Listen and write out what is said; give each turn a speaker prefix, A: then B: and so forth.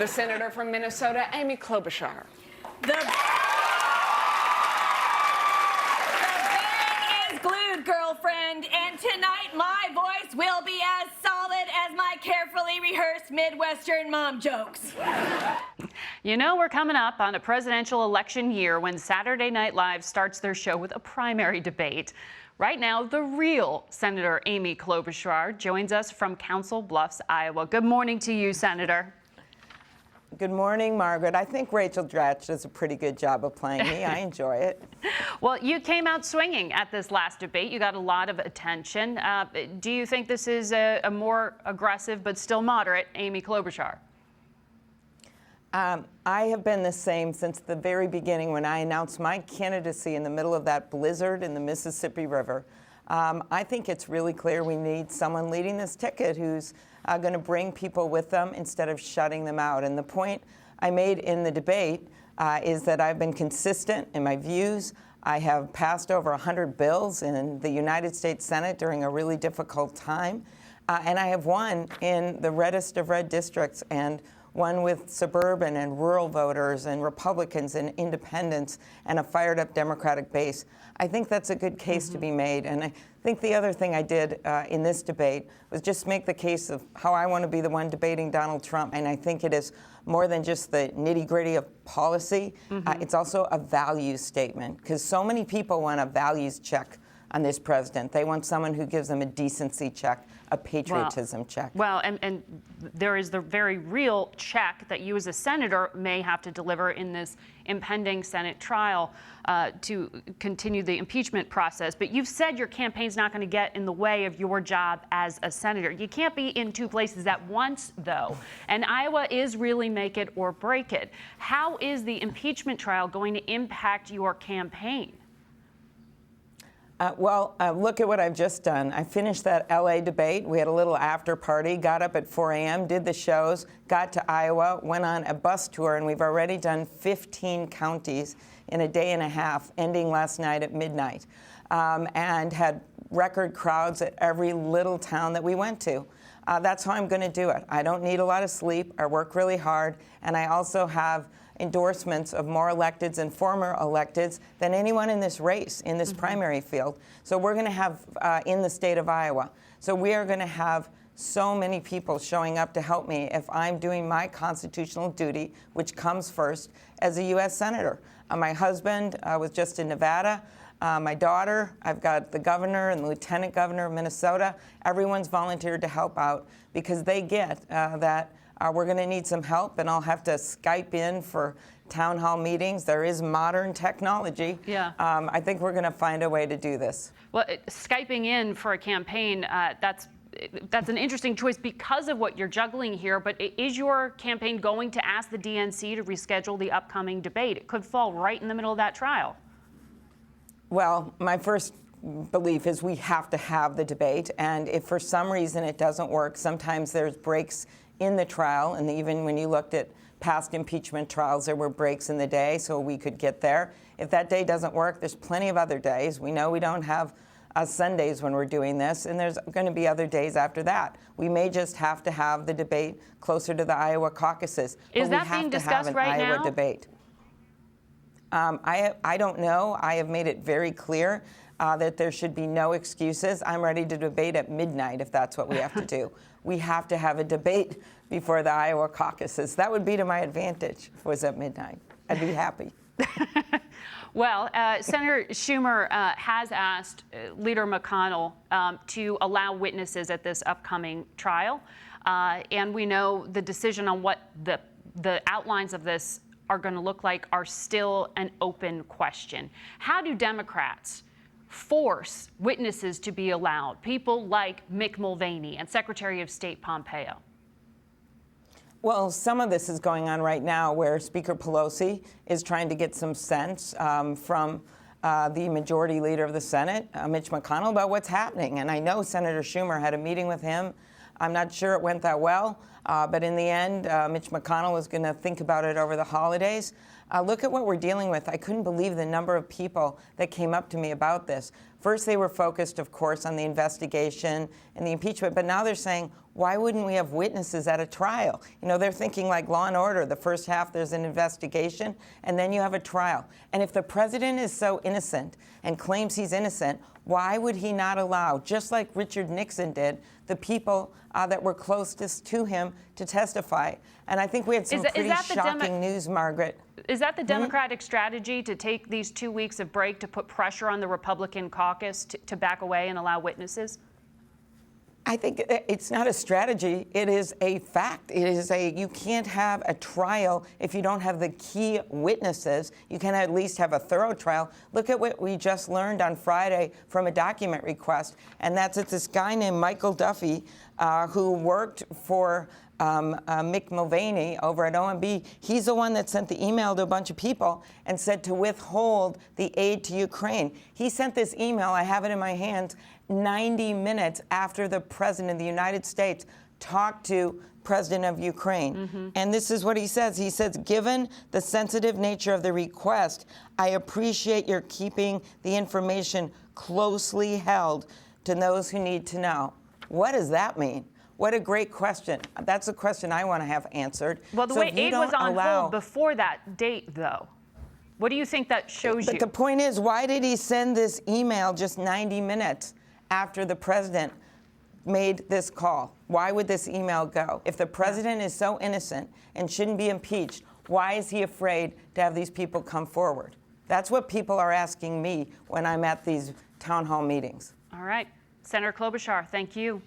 A: the senator from Minnesota, Amy Klobuchar.
B: The bang is glued, girlfriend, and tonight my voice will be as solid as my carefully rehearsed Midwestern mom jokes.
C: You know, we're coming up on a presidential election year when Saturday Night Live starts their show with a primary debate. Right now, the real Senator Amy Klobuchar joins us from Council Bluffs, Iowa. Good morning to you, Senator.
D: Good morning, Margaret. I think Rachel Dratch does a pretty good job of playing me. I enjoy it.
C: Well, you came out swinging at this last debate. You got a lot of attention. Do you think this is a more aggressive but still moderate Amy Klobuchar?
D: I have been the same since the very beginning when I announced my candidacy in the middle of that blizzard in the Mississippi River. I think it's really clear we need someone leading this ticket who's going to bring people with them instead of shutting them out. And the point I made in the debate is that I've been consistent in my views. I have passed over 100 bills in the United States Senate during a really difficult time. And I have won in the reddest of red districts and won with suburban and rural voters and Republicans and independents and a fired up Democratic base. I think that's a good case to be made. And I think the other thing I did in this debate was just make the case of how I want to be the one debating Donald Trump. And I think it is more than just the nitty gritty of policy. It's also a values statement, because so many people want a values check on this president. They want someone who gives them a decency check, a patriotism check.
C: Well, and there is the very real check that you as a senator may have to deliver in this impending Senate trial to continue the impeachment process. But you've said your campaign's not going to get in the way of your job as a senator. You can't be in two places at once, though. And Iowa is really make it or break it. How is the impeachment trial going to impact your campaign?
D: Look at what I've just done. I finished that LA debate. We had a little after party, got up at 4 a.m., did the shows, got to Iowa, went on a bus tour, and we've already done 15 counties in a day and a half, ending last night at midnight, and had record crowds at every little town that we went to. That's how I'm going to do it. I don't need a lot of sleep. I work really hard, and I also have endorsements of more electeds and former electeds than anyone in this race, in this primary field. So we're going to have in the state of Iowa. So we are going to have so many people showing up to help me if I'm doing my constitutional duty, which comes first as a U.S. Senator. My husband was just in Nevada. My daughter, I've got the governor and the lieutenant governor of Minnesota. Everyone's volunteered to help out because they get that we're going to need some help, and I'll have to Skype in for town hall meetings. There is modern technology.
C: Yeah.
D: I think we're going to find a way to do this.
C: Well, Skyping in for a campaign, that's an interesting choice because of what you're juggling here. But is your campaign going to ask the DNC to reschedule the upcoming debate? It could fall right in the middle of that trial. Well,
D: my first belief is we have to have the debate. And if for some reason it doesn't work, sometimes there's breaks in the trial, and even when you looked at past impeachment trials, there were breaks in the day, so we could get there. If that day doesn't work, there's plenty of other days. We know we don't have Sundays when we're doing this, and there's going to be other days after that. We may just have to have the debate closer to the Iowa caucuses.
C: Is that being discussed right now?
D: We have to have an Iowa debate. I don't know. I have made it very clear that there should be no excuses. I'm ready to debate at midnight if that's what we have to do. We have to have a debate before the Iowa caucuses. That would be to my advantage if it was at midnight. I'd be happy.
C: Well, Senator Schumer has asked Leader McConnell to allow witnesses at this upcoming trial. And we know the decision on what the outlines of this are going to look like are still an open question. How do Democrats force witnesses to be allowed, people like Mick Mulvaney and Secretary of State Pompeo?
D: Well, some of this is going on right now where Speaker Pelosi is trying to get some sense from the majority leader of the Senate, Mitch McConnell, about what's happening. And I know Senator Schumer had a meeting with him. I'm not sure it went that well, but in the end, Mitch McConnell was going to think about it over the holidays. Look at what we're dealing with. I couldn't believe the number of people that came up to me about this. First, they were focused, of course, on the investigation and the impeachment, but now they're saying, why wouldn't we have witnesses at a trial? You know, they're thinking like Law and Order. The first half, there's an investigation, and then you have a trial. And if the president is so innocent and claims he's innocent, why would he not allow, just like Richard Nixon did, the people that were closest to him to testify? And I think we had some pretty shocking news, Margaret.
C: Is that the Democratic strategy, to take these 2 weeks of break to put pressure on the Republican caucus to back away and allow witnesses?
D: I think it's not a strategy. It is a fact. It is you can't have a trial if you don't have the key witnesses. You can at least have a thorough trial. Look at what we just learned on Friday from a document request, and that's this guy named Michael Duffy who worked for Mick Mulvaney over at OMB. He's the one that sent the email to a bunch of people and said to withhold the aid to Ukraine. He sent this email, I have it in my hands, 90 minutes after the President of the United States talked to President of Ukraine. And this is what he says. He says, given the sensitive nature of the request, I appreciate your keeping the information closely held to those who need to know. What does that mean? What a great question. That's a question I want to have answered.
C: Well, the way aid was on hold before that date, though. What do you think that shows you?
D: But the point is, why did he send this email just 90 minutes after the president made this call? Why would this email go? If the president is so innocent and shouldn't be impeached, why is he afraid to have these people come forward? That's what people are asking me when I'm at these town hall meetings.
C: All right. Senator Klobuchar, thank you.